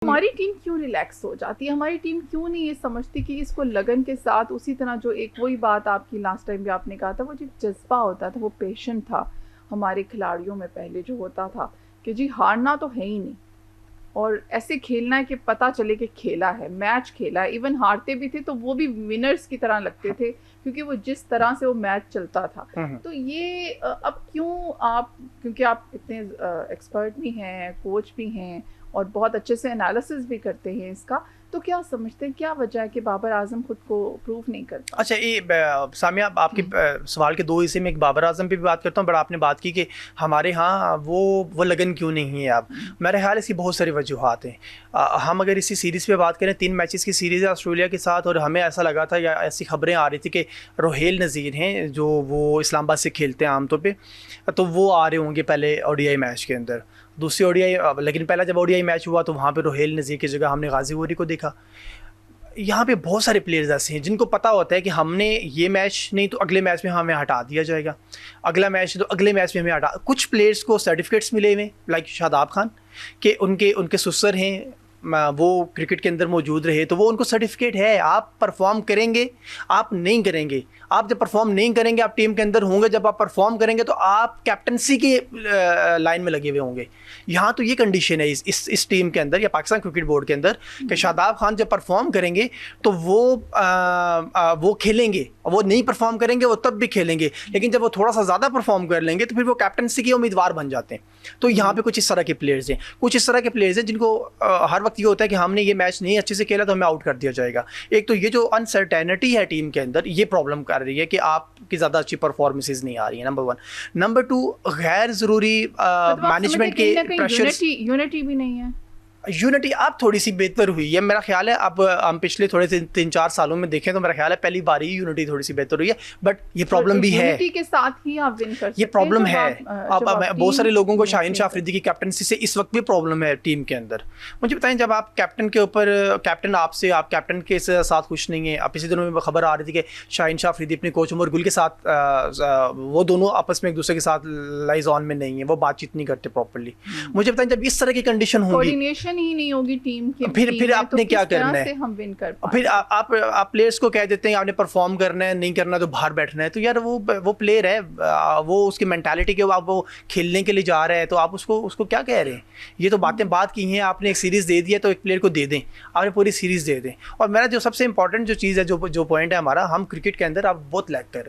हमारी टीम क्यों रिलैक्स हो जाती है? हमारी टीम क्यों नहीं ये समझती कि इसको लगन के साथ उसी तरह जो एक वही बात आपकी लास्ट टाइम भी आपने कहा था, वो जो जज्बा होता था, वो पेशन था हमारे खिलाड़ियों में पहले जो होता था कि जी हारना तो है ही नहीं और ऐसे खेलना है कि पता चले कि खेला है, मैच खेला है। इवन हारते भी थे तो वो भी विनर्स की तरह लगते थे क्योंकि वो जिस तरह से वो मैच चलता था। तो ये अब क्यों आप, क्योंकि आप इतने एक्सपर्ट भी हैं, कोच भी हैं और बहुत अच्छे से एनालिसिस भी करते हैं इसका, तो क्या समझते हैं क्या वजह है कि बाबर आजम खुद को प्रूव नहीं करता? अच्छा, ये सामिया, आपके सवाल के दो हिस्से में, एक बाबर आजम पे भी बात करता हूँ, बट आपने बात की कि हमारे यहाँ वो लगन क्यों नहीं है। अब मेरे ख्याल इसकी बहुत सारी वजूहत हैं। हम अगर इसी सीरीज़ पे बात करें, 3 मैचेस की सीरीज़ है ऑस्ट्रेलिया के साथ, और हमें ऐसा लगा था या ऐसी खबरें आ रही थी कि रोहेल नज़ीर हैं जो वो इस्लामाबाद से खेलते हैं आमतौर पे, तो वो आ रहे होंगे पहले ओडीआई मैच के अंदर, दूसरी ओडीआई। लेकिन पहला जब ओडीआई मैच हुआ तो वहाँ पे रोहेल नज़ीर की जगह हमने गाजी वोरी को देखा। यहाँ पे बहुत सारे प्लेयर्स ऐसे हैं जिनको पता होता है कि हमने ये मैच नहीं तो अगले मैच में हमें हटा दिया जाएगा, अगला मैच तो अगले मैच में हमें हटा। कुछ प्लेयर्स को सर्टिफिकेट्स मिले हुए, लाइक शादाब खान, कि उनके सुसर हैं, वो क्रिकेट के अंदर मौजूद रहे, तो वो उनको सर्टिफिकेट है। आप परफॉर्म करेंगे, आप नहीं करेंगे, आप जब परफॉर्म नहीं करेंगे आप टीम के अंदर होंगे, जब आप परफॉर्म करेंगे तो आप कैप्टनसी के लाइन में लगे हुए होंगे। यहाँ तो ये कंडीशन है इस टीम के अंदर या पाकिस्तान क्रिकेट बोर्ड के अंदर कि शादाब खान जब परफॉर्म करेंगे तो वो खेलेंगे, वो नहीं परफॉर्म करेंगे वो तब भी खेलेंगे, लेकिन जब वो थोड़ा सा ज़्यादा परफॉर्म कर लेंगे तो फिर वो कैप्टनसी के उम्मीदवार बन जाते हैं। तो यहाँ पे कुछ इस तरह के प्लेयर्स हैं, कुछ इस तरह के प्लेयर्स हैं जिनको हर वक्त ये होता है कि हमने ये मैच नहीं अच्छे से खेला तो हमें आउट कर दिया जाएगा। एक तो ये जो अनसर्टेनिटी है टीम के अंदर, ये प्रॉब्लम कर रही है कि आपकी ज़्यादा अच्छी परफॉर्मेंसेज नहीं आ रही है, नंबर 1। नंबर 2, गैर ज़रूरी मैनेजमेंट के प्रेशर, यूनिटी भी नहीं है। यूनिटी अब थोड़ी सी बेहतर हुई है मेरा ख्याल है। अब हम पिछले थोड़े 3-4 सालों में देखें तो मेरा ख्याल है पहली बार ही यूनिटी थोड़ी सी बेहतर हुई है, बट ये प्रॉब्लम भी है। यूनिटी के साथ ही आप विन कर सकते ये प्रॉब्लम है। अब बहुत सारे लोगों को शाहीन शाह अफरीदी की कैप्टनसी से इस वक्त भी प्रॉब्लम है टीम के अंदर। मुझे बताएं, जब आप कैप्टन के ऊपर, कैप्टन आपसे, आप कैप्टन के साथ खुश नहीं है। अब इसी दिनों में खबर आ रही थी कि शाहीन शाह अफरीदी अपने कोच उमर गुल के साथ, वो दोनों आपस में एक दूसरे के साथ लाइज ऑन में नहीं है, वो बातचीत नहीं करते प्रॉपरली। मुझे बताएं, जब इस तरह की कंडीशन होगी, कोऑर्डिनेशन ही नहीं होगी फिर आपने क्या करना है? हम विन कर पाएं? फिर आप प्लेयर्स को कह देते हैं आपने परफॉर्म करना है, नहीं करना तो बाहर बैठना है। तो यार वो प्लेयर है, वो उसकी मेंटालिटी के आप वो खेलने के लिए जा रहा है, तो आप उसको क्या कह रहे हैं? ये तो बात की हैं आपने। एक सीरीज़ दे दिया तो एक प्लेयर को दे दें, आपने पूरी सीरीज़ दे दें। और मेरा जो सबसे इंपॉर्टेंट जो चीज़ है, जो पॉइंट है हमारा, हम क्रिकेट के अंदर आप बहुत लैग कर रहे हैं।